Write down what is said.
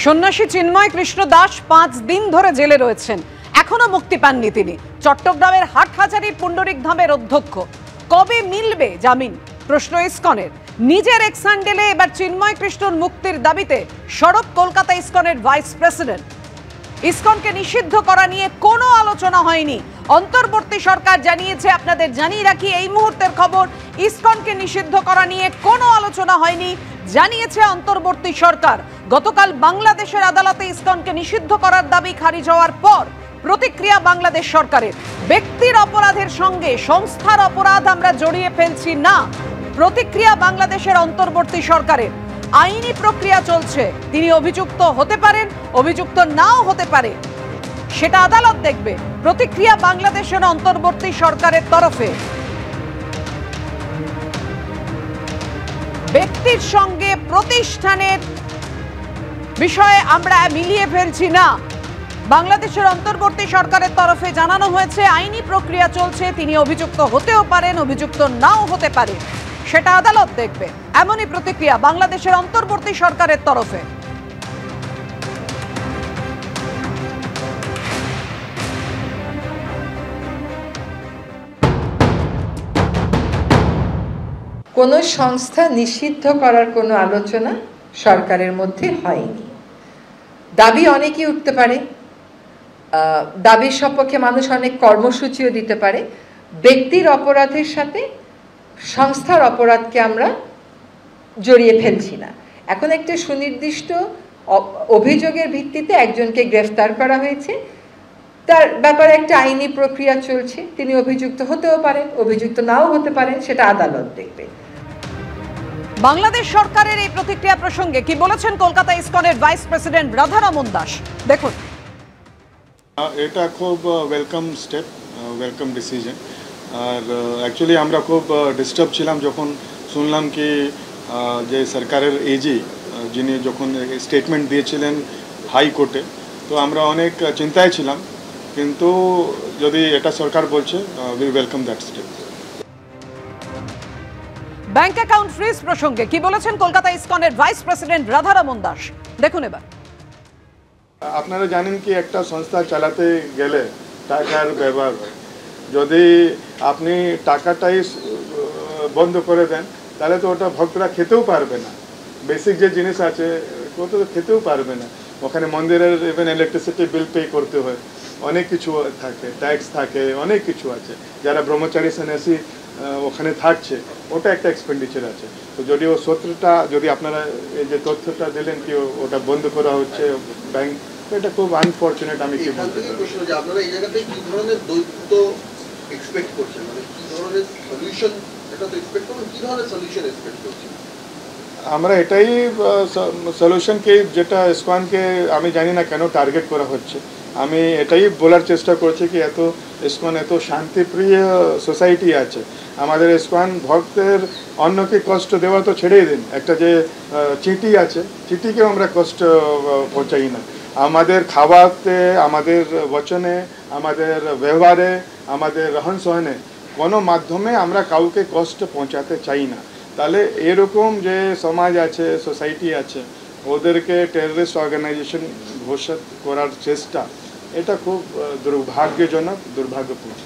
সন্ন্যাসী চিন্ময় কৃষ্ণ দাস 5 দিন ধরে জেলে রয়েছেন, এখনো মুক্তি পাননি তিনি। চট্টগ্রামের হাটহাজারীর পুণ্ডরিক ধামের অধ্যক্ষ। কবে মিলবে জামিন, প্রশ্ন ইসকনের। নিজের এক্স হ্যান্ডেলে এবার চিন্ময় কৃষ্ণর মুক্তির দাবিতে সরব কলকাতা ইসকনের ভাইস প্রেসিডেন্ট। ইসকনকে নিষিদ্ধ করা নিয়ে কোনো আলোচনা হয়নি, অন্তর্বর্তী সরকার জানিয়েছে। আপনাদের জানিয়ে রাখি, এই মুহূর্তের খবর, ইসকনকে নিষিদ্ধ করা নিয়ে কোনো আলোচনা হয়নি, জানিয়েছে অন্তর্বর্তী সরকার। গতকাল বাংলাদেশের আদালতে ইসকনকে নিষিদ্ধ করার দাবি খারিজ হওয়ার পর প্রতিক্রিয়া বাংলাদেশ সরকারের। ব্যক্তির অপরাধের সঙ্গে সংস্থার অপরাধ আমরা জড়িয়ে ফেলছি না, প্রতিক্রিয়া বাংলাদেশের অন্তর্বর্তী সরকারের। আইনি প্রক্রিয়া চলছে, তিনি অভিযুক্ত হতে পারেন, অভিযুক্ত নাও হতে পারে, সেটা আদালত দেখবে। প্রতিক্রিয়া বাংলাদেশের অন্তর্বর্তী সরকারের তরফে। ব্যক্তির সঙ্গে প্রতিষ্ঠানের বিষয়ে আমরা মিলিয়ে ফেলছি না, বাংলাদেশের অন্তর্বর্তী সরকারের তরফে জানানো হয়েছে। আইনি প্রক্রিয়া চলছে, তিনি অভিযুক্ত হতেও পারেন, অভিযুক্ত নাও হতে পারে, সেটা আদালত দেখবে। এমনই প্রতিক্রিয়া বাংলাদেশের অন্তর্বর্তী সরকারের তরফে। কোনো সংস্থা নিষিদ্ধ করার কোনো আলোচনা সরকারের মধ্যে হয়নি। দাবি অনেকেই উঠতে পারে, দাবির সপক্ষে মানুষ অনেক কর্মসূচিও দিতে পারে। ব্যক্তির অপরাধের সাথে সংস্থার অপরাধকে আমরা জড়িয়ে ফেলছি না। এখন একটা সুনির্দিষ্ট অভিযোগের ভিত্তিতে একজনকে গ্রেফতার করা হয়েছে, তার ব্যাপারে একটা আইনি প্রক্রিয়া চলছে। তিনি অভিযুক্ত হতেও পারেন, অভিযুক্ত নাও হতে পারেন, সেটা আদালত দেখবে। বাংলাদেশ সরকারের এই প্রতিক্রিয়া প্রসঙ্গে কি বলেছেন কলকাতা ইসকনের ভাইস প্রেসিডেন্ট রাধারমন দাস, দেখুন। এটা খুব ওয়েলকাম স্টেপ, ওয়েলকাম ডিসিশন। আর অ্যাকচুয়ালি আমরা খুব ডিস্টার্ব ছিলাম যখন শুনলাম কি যে সরকারের এজি যিনি যখন স্টেটমেন্ট দিয়েছিলেন হাইকোর্টে, তো আমরা অনেক চিন্তায় ছিলাম। কিন্তু যদি এটা সরকার বলছে, we welcome that step. Bank account freeze প্রসঙ্গে কি বলেছেন কলকাতা ইসকনের ভাইস প্রেসিডেন্ট রাধারমন দাস, দেখুন এবার। আপনারা জানেন কি একটা সংস্থা চালাতে গেলে টাকার ব্যবহার হয়। যদি আপনি টাকাটাই বন্ধ করে দেন তাহলে তো ওটা ভক্তরা খেতেও পারবে না। বেসিক যে জিনিস আছে ও তো খেতেও পারবে না। ওখানে মন্দিরের ইভেন ইলেকট্রিসিটি বিল পে করতে হয়, অনেক কিছু থাকে, ট্যাক্স থাকে, অনেক কিছু আছে। যারা ব্রহ্মচারী সন্ন্যাসী ওখানে থাকছে, ওটা একটা এক্সপেন্ডিচার আছে। তো যদি ও সূত্রটা, যদি আপনারা এই যে তথ্যটা দিলেন কি ওটা বন্ধ করা হচ্ছে ব্যাংক, এটা খুব আনফরচুনেট। আমি কি বলতে চাই, আপনারা এই জায়গাতে কি ধরনের দৈত্য এক্সপেক্ট করছেন, মানে কি ধরনের সলিউশন এটা তো এক্সপেক্ট করছেন, কি ধরনের সলিউশন এক্সপেক্ট করছেন? আমরা এটাই সলিউশনকে, যেটা ইসকনকে আমি জানি না কেন টার্গেট করা হচ্ছে। আমি এটাই বলার চেষ্টা করছি কি এত ইসকন এত শান্তিপ্রিয় সোসাইটি আছে। আমাদের ইসকন ভক্তের অন্যকে কষ্ট দেওয়া তো ছেড়েই দিন, একটা যে চিঠি আছে, চিঠিকেও আমরা কষ্ট পৌঁছাই না। আমাদের খাওয়াতে, আমাদের বচনে, আমাদের ব্যবহারে, আমাদের রহন সহনে কোনো মাধ্যমে আমরা কাউকে কষ্ট পৌঁছাতে চাই না। তাহলে এরকম যে সমাজ আছে, সোসাইটি আছে, ওদেরকে টেররিস্ট অর্গানাইজেশন ঘোষণা করার চেষ্টা, এটা খুব দুর্ভাগ্যজনক, দুর্ভাগ্যপূর্ণ।